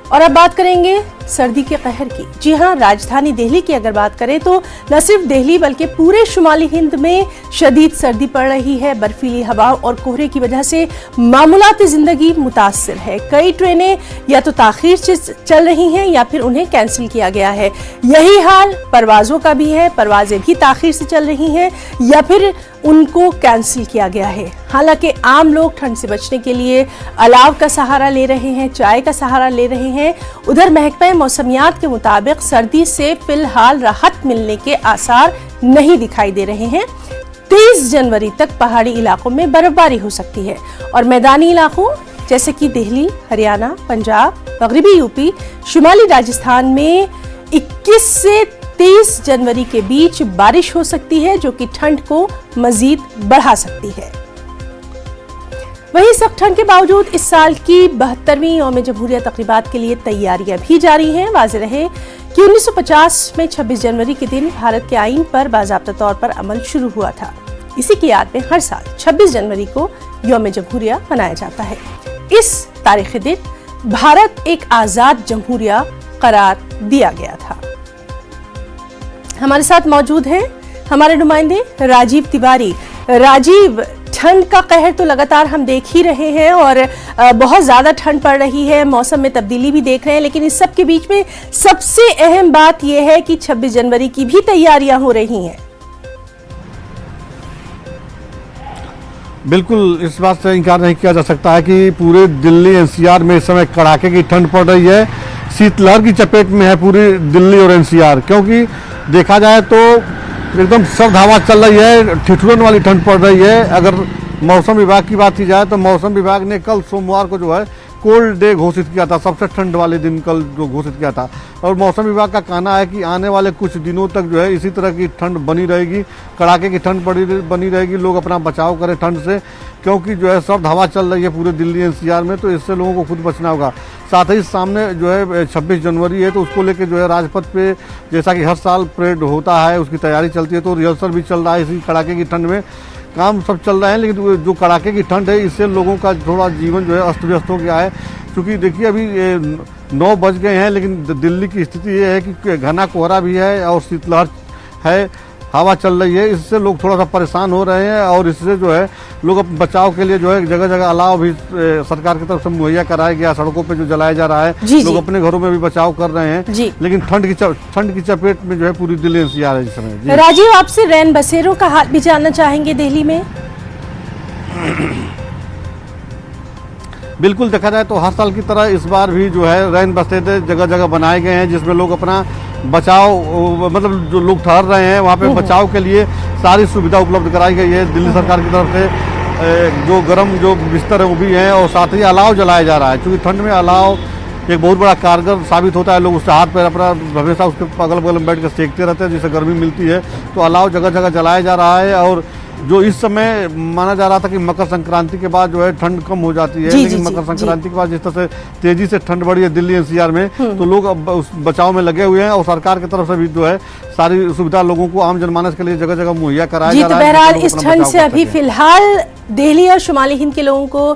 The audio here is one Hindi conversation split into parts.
और अब बात करेंगे सर्दी के कहर की। जी हां, राजधानी दिल्ली की अगर बात करें तो न सिर्फ दिल्ली बल्कि पूरे शुमाली हिंद में शदीद सर्दी पड़ रही है। बर्फीली हवाओं और कोहरे की वजह से मामूलाती जिंदगी मुतासिर है। कई ट्रेनें या तो ताखीर से चल रही हैं या फिर उन्हें कैंसिल किया गया है। यही हाल परवाजों का भी है, परवाजें भी ताखीर से चल रही हैं या फिर उनको कैंसिल किया गया है। हालांकि आम लोग ठंड से बचने के लिए अलाव का सहारा ले रहे हैं, चाय का सहारा ले रहे हैं। उधर महकमा मौसमियात के मुताबिक सर्दी से फिलहाल राहत मिलने के आसार नहीं दिखाई दे रहे हैं। 30 जनवरी तक पहाड़ी इलाकों में बर्फबारी हो सकती है और मैदानी इलाकों जैसे कि दिल्ली, हरियाणा, पंजाब, मगरबी यूपी, शुमाली राजस्थान में 21 से 30 जनवरी के बीच बारिश हो सकती है, जो कि ठंड को मजीद बढ़ा सकती है। वहीं सख्त ठंड के बावजूद इस साल की 72वीं यौम जमहूरिया तकरीबात के लिए तैयारियां भी जारी हैं। वाज़ेह रहे कि 1950 में 26 जनवरी के दिन भारत के आईन पर बाज़ाब्ता तौर पर अमल शुरू हुआ था। इसी की याद में हर साल 26 जनवरी को यौम जमहूरिया मनाया जाता है। इस तारीखी दिन भारत एक आज़ाद जमहूरिया करार दिया गया था। हमारे साथ मौजूद हैं हमारे नुमाइंदे राजीव तिवारी। राजीव, ठंड का कहर तो लगातार हम देख ही रहे हैं और बहुत ज्यादा ठंड पड़ रही है, मौसम में तब्दीली भी देख रहे हैं, लेकिन इस सब के बीच में सबसे अहम बात यह है कि 26 जनवरी की भी तैयारियां हो रही हैं। बिल्कुल, इस बात से इनकार नहीं किया जा सकता है कि पूरे दिल्ली एनसीआर में इस समय कड़ाके की ठंड पड़ रही है। शीतलहर की चपेट में है पूरी दिल्ली और एनसीआर, क्योंकि देखा जाए तो एकदम सर्द हवा चल रही है, ठिठुरन वाली ठंड पड़ रही है। अगर मौसम विभाग की बात की जाए तो मौसम विभाग ने कल सोमवार को जो है कोल्ड डे घोषित किया था, सबसे ठंड वाले दिन कल जो घोषित किया था। और मौसम विभाग का कहना है कि आने वाले कुछ दिनों तक जो है इसी तरह की ठंड बनी रहेगी, कड़ाके की ठंड बनी रहेगी। लोग अपना बचाव करें ठंड से, क्योंकि जो है सर्द हवा चल रही है पूरे दिल्ली एनसीआर में, तो इससे लोगों को खुद बचना होगा। साथ ही सामने जो है 26 जनवरी है, तो उसको लेकर जो है राजपथ पे जैसा कि हर साल परेड होता है उसकी तैयारी चलती है, तो रिहर्सल भी चल रहा है। इसी कड़ाके की ठंड में काम सब चल रहे हैं, लेकिन जो कड़ाके की ठंड है इससे लोगों का थोड़ा जीवन जो है अस्त व्यस्त हो गया है। क्योंकि देखिए अभी 9 बज गए हैं, लेकिन दिल्ली की स्थिति ये है कि घना कोहरा भी है और शीतलहर है, हवा चल रही है। इससे लोग थोड़ा सा परेशान हो रहे हैं और इससे जो है लोग अपने बचाव के लिए जो है जगह जगह अलाव भी सरकार की तरफ से मुहैया कराया गया, सड़कों पे जो जलाया जा रहा है, लोग अपने घरों में भी बचाव कर रहे हैं। लेकिन ठंड की चपेट में जो है पूरी दिल्ली एनसीआर है इस समय। राजीव, आपसे रैन बसेरों का हाल भी जानना चाहेंगे दिल्ली में। बिल्कुल, देखा जाए तो हर साल की तरह इस बार भी जो है रैन बसेरे जगह जगह बनाए गए हैं, जिसमें लोग अपना बचाव, मतलब जो लोग ठहर रहे हैं वहाँ पे बचाव के लिए सारी सुविधा उपलब्ध कराई गई है दिल्ली सरकार की तरफ से। जो गर्म जो बिस्तर है वो भी हैं और साथ ही अलाव जलाया जा रहा है, क्योंकि ठंड में अलाव एक बहुत बड़ा कारगर साबित होता है। लोग उससे हाथ पैर अपना हमेशा उसके अगल बगल में बैठ कर सेकते रहते हैं, जिससे गर्मी मिलती है। तो अलाव जगह जगह जलाया जा रहा है। और जो इस समय माना जा रहा था कि मकर संक्रांति के बाद जो है ठंड कम हो जाती है, लेकिन मकर संक्रांति के बाद जिस तरह से तेजी से ठंड बढ़ी है दिल्ली एनसीआर में, तो लोग अब उस बचाव में लगे हुए हैं और सरकार की तरफ से भी जो है सारी सुविधा लोगों को आम जनमानस के लिए जगह जगह मुहैया कराया जा रहा है। बहरहाल इस ठंड से अभी फिलहाल दिल्ली और शुमाली हिंद के लोगों को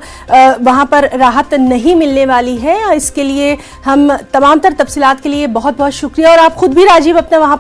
वहां पर राहत नहीं मिलने वाली है। इसके लिए हम तमाम तर तफसीलात के लिए बहुत बहुत शुक्रिया। और आप खुद भी राजीव अपने वहां